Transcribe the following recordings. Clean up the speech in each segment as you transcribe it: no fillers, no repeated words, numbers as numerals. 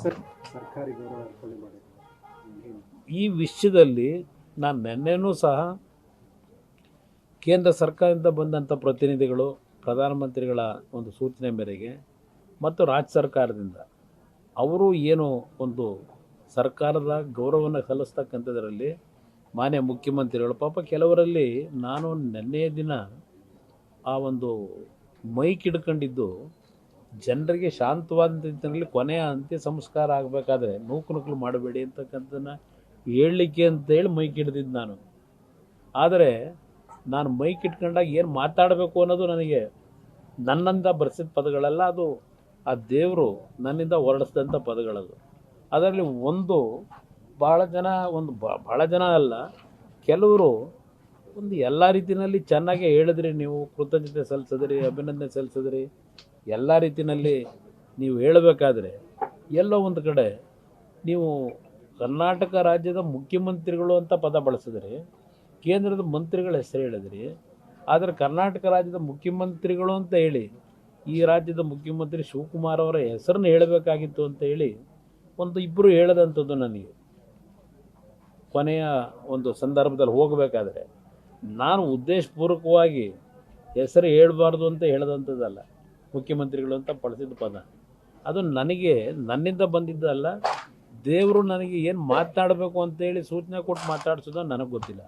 ಸರ್ಕಾರಿ ಗೌರವ ಅರ್ಪಣೆ ಮಾಡಿದ್ರು. ಈ ವಿಷಯದಲ್ಲಿ ನಾನು ನಿನ್ನೆನೂ ಸಹ ಕೇಂದ್ರ ಸರ್ಕಾರದಿಂದ ಬಂದಂಥ ಪ್ರತಿನಿಧಿಗಳು ಪ್ರಧಾನಮಂತ್ರಿಗಳ ಒಂದು ಸೂಚನೆ ಮೇರೆಗೆ ಮತ್ತು ರಾಜ್ಯ ಸರ್ಕಾರದಿಂದ ಅವರು ಏನು ಒಂದು ಸರ್ಕಾರದ ಗೌರವವನ್ನು ಸಲ್ಲಿಸ್ತಕ್ಕಂಥದ್ರಲ್ಲಿ ಮಾನ್ಯ ಮುಖ್ಯಮಂತ್ರಿಗಳು ಪಾಪ ಕೆಲವರಲ್ಲಿ ನಾನು ನಿನ್ನೆಯ ದಿನ ಆ ಒಂದು ಮೈಕ್ ಹಿಡ್ಕೊಂಡಿದ್ದು ಜನರಿಗೆ ಶಾಂತವಾದ ರೀತಿಯಲ್ಲಿ ಕೊನೆಯ ಅಂತ್ಯ ಸಂಸ್ಕಾರ ಆಗಬೇಕಾದ್ರೆ ನೂಕು ಮಾಡಬೇಡಿ ಅಂತಕ್ಕಂಥದ್ದನ್ನು ಹೇಳಲಿಕ್ಕೆ ಅಂತೇಳಿ ಮೈಕ್ ಹಿಡ್ದಿದ್ದು ನಾನು. ಆದರೆ ನಾನು ಮೈಕ್ ಇಟ್ಕೊಂಡಾಗ ಏನು ಮಾತಾಡಬೇಕು ಅನ್ನೋದು ನನಗೆ ನನ್ನಿಂದ ಬರೆಸಿದ ಪದಗಳಲ್ಲ, ಅದು ಆ ದೇವರು ನನ್ನಿಂದ ಹೊರಡಿಸಿದಂಥ ಪದಗಳದು. ಅದರಲ್ಲಿ ಒಂದು ಭಾಳ ಜನ ಅಲ್ಲ, ಕೆಲವರು ಒಂದು ಎಲ್ಲ ರೀತಿಯಲ್ಲಿ ಚೆನ್ನಾಗಿ ಹೇಳಿದ್ರಿ, ನೀವು ಕೃತಜ್ಞತೆ ಸಲ್ಲಿಸಿದ್ರಿ, ಅಭಿನಂದನೆ ಸಲ್ಲಿಸಿದ್ರಿ, ಎಲ್ಲ ರೀತಿಯಲ್ಲಿ ನೀವು ಹೇಳಬೇಕಾದ್ರೆ ಎಲ್ಲೋ ಒಂದು ಕಡೆ ನೀವು ಕರ್ನಾಟಕ ರಾಜ್ಯದ ಮುಖ್ಯಮಂತ್ರಿಗಳು ಅಂತ ಪದ ಬಳಸಿದ್ರಿ, ಕೇಂದ್ರದ ಮಂತ್ರಿಗಳ ಹೆಸರು ಹೇಳಿದ್ರಿ. ಆದರೆ ಕರ್ನಾಟಕ ರಾಜ್ಯದ ಮುಖ್ಯಮಂತ್ರಿಗಳು ಅಂತ ಹೇಳಿ ಈ ರಾಜ್ಯದ ಮುಖ್ಯಮಂತ್ರಿ ಶಿವಕುಮಾರ್ ಅವರ ಹೆಸರನ್ನು ಹೇಳಬೇಕಾಗಿತ್ತು ಅಂತ ಹೇಳಿ ಇಬ್ಬರು ಹೇಳದಂಥದ್ದು ನನಗೆ ಕೊನೆಯ ಒಂದು ಸಂದರ್ಭದಲ್ಲಿ ಹೋಗಬೇಕಾದ್ರೆ ನಾನು ಉದ್ದೇಶಪೂರ್ವಕವಾಗಿ ಹೆಸರು ಹೇಳಬಾರ್ದು ಅಂತ ಹೇಳದಂಥದ್ದಲ್ಲ. ಮುಖ್ಯಮಂತ್ರಿಗಳು ಅಂತ ಬಳಸಿದ ಪದ ಅದು ನನಗೆ ನನ್ನಿಂದ ಬಂದಿದ್ದಲ್ಲ, ದೇವರು ನನಗೆ ಏನು ಮಾತನಾಡಬೇಕು ಅಂತೇಳಿ ಸೂಚನೆ ಕೊಟ್ಟು ಮಾತಾಡ್ಸೋದು ನನಗೆ ಗೊತ್ತಿಲ್ಲ.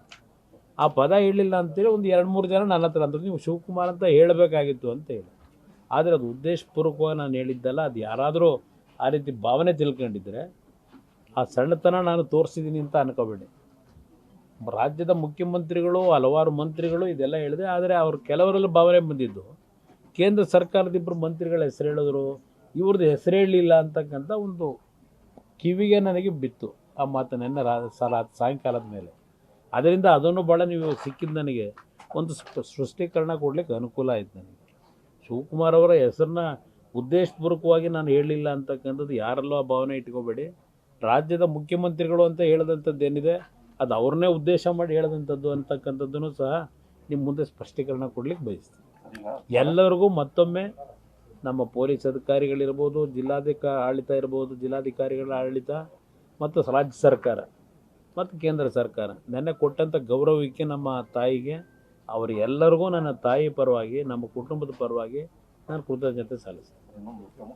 ಆ ಪದ ಹೇಳಲಿಲ್ಲ ಅಂತೇಳಿ ಒಂದು 2-3 ಜನ ನನ್ನ ಹತ್ರ ಅಂದರು, ನೀವು ಶಿವಕುಮಾರ್ ಅಂತ ಹೇಳಬೇಕಾಗಿತ್ತು ಅಂತ ಹೇಳಿ. ಆದರೆ ಅದು ಉದ್ದೇಶಪೂರ್ವಕವಾಗಿ ನಾನು ಹೇಳಿದ್ದಲ್ಲ. ಅದು ಯಾರಾದರೂ ಆ ರೀತಿ ಭಾವನೆ ತಿಳ್ಕೊಂಡಿದ್ರೆ ಆ ಸಣ್ಣತನ ನಾನು ತೋರಿಸಿದ್ದೀನಿ ಅಂತ ಅನ್ಕೋಬೇಡಿ. ರಾಜ್ಯದ ಮುಖ್ಯಮಂತ್ರಿಗಳು, ಹಲವಾರು ಮಂತ್ರಿಗಳು ಇದೆಲ್ಲ ಹೇಳಿದೆ. ಆದರೆ ಅವ್ರು ಕೆಲವರೆಲ್ಲ ಭಾವನೆ ಬಂದಿದ್ದು ಕೇಂದ್ರ ಸರ್ಕಾರದ ಇಬ್ಬರು ಮಂತ್ರಿಗಳ ಹೆಸರು ಹೇಳಿದ್ರು, ಇವ್ರದ್ದು ಹೆಸರು ಹೇಳಲಿಲ್ಲ ಅಂತಕ್ಕಂಥ ಒಂದು ಕಿವಿಗೆ ನನಗೆ ಬಿತ್ತು ಆ ಮಾತು ನೆನ್ನೆ ಸಾಯಂಕಾಲದ ಮೇಲೆ. ಅದರಿಂದ ಅದನ್ನು ಭಾಳ ನೀವು ಸಿಕ್ಕಿದ್ದು ನನಗೆ ಒಂದು ಸ್ಪಷ್ಟೀಕರಣ ಕೊಡಲಿಕ್ಕೆ ಅನುಕೂಲ ಆಯಿತು ನನಗೆ. ಶಿವಕುಮಾರ್ ಅವರ ಹೆಸರನ್ನ ಉದ್ದೇಶಪೂರ್ವಕವಾಗಿ ನಾನು ಹೇಳಲಿಲ್ಲ ಅಂತಕ್ಕಂಥದ್ದು ಯಾರೆಲ್ಲೋ ಆ ಭಾವನೆ ಇಟ್ಕೋಬೇಡಿ. ರಾಜ್ಯದ ಮುಖ್ಯಮಂತ್ರಿಗಳು ಅಂತ ಹೇಳಿದಂಥದ್ದು ಏನಿದೆ ಅದು ಅವ್ರನ್ನೇ ಉದ್ದೇಶ ಮಾಡಿ ಹೇಳಿದಂಥದ್ದು ಅಂತಕ್ಕಂಥದ್ದನ್ನು ಸಹ ನಿಮ್ಮ ಮುಂದೆ ಸ್ಪಷ್ಟೀಕರಣ ಕೊಡ್ಲಿಕ್ಕೆ ಬಯಸ್ತೀನಿ. ಎಲ್ಲರಿಗೂ ಮತ್ತೊಮ್ಮೆ ನಮ್ಮ ಪೊಲೀಸ್ ಅಧಿಕಾರಿಗಳಿರ್ಬೋದು, ಆಡಳಿತ ಇರ್ಬೋದು, ಜಿಲ್ಲಾಧಿಕಾರಿಗಳ ಆಡಳಿತ ಮತ್ತು ರಾಜ್ಯ ಸರ್ಕಾರ ಮತ್ತು ಕೇಂದ್ರ ಸರ್ಕಾರ ನೆನ್ನೆ ಕೊಟ್ಟಂಥ ಗೌರವಕ್ಕೆ ನಮ್ಮ ತಾಯಿಗೆ, ಅವರೆಲ್ಲರಿಗೂ ನನ್ನ ತಾಯಿ ಪರವಾಗಿ, ನಮ್ಮ ಕುಟುಂಬದ ಪರವಾಗಿ ನಾನು ಕೃತಜ್ಞತೆ ಸಲ್ಲಿಸ್ತೀನಿ.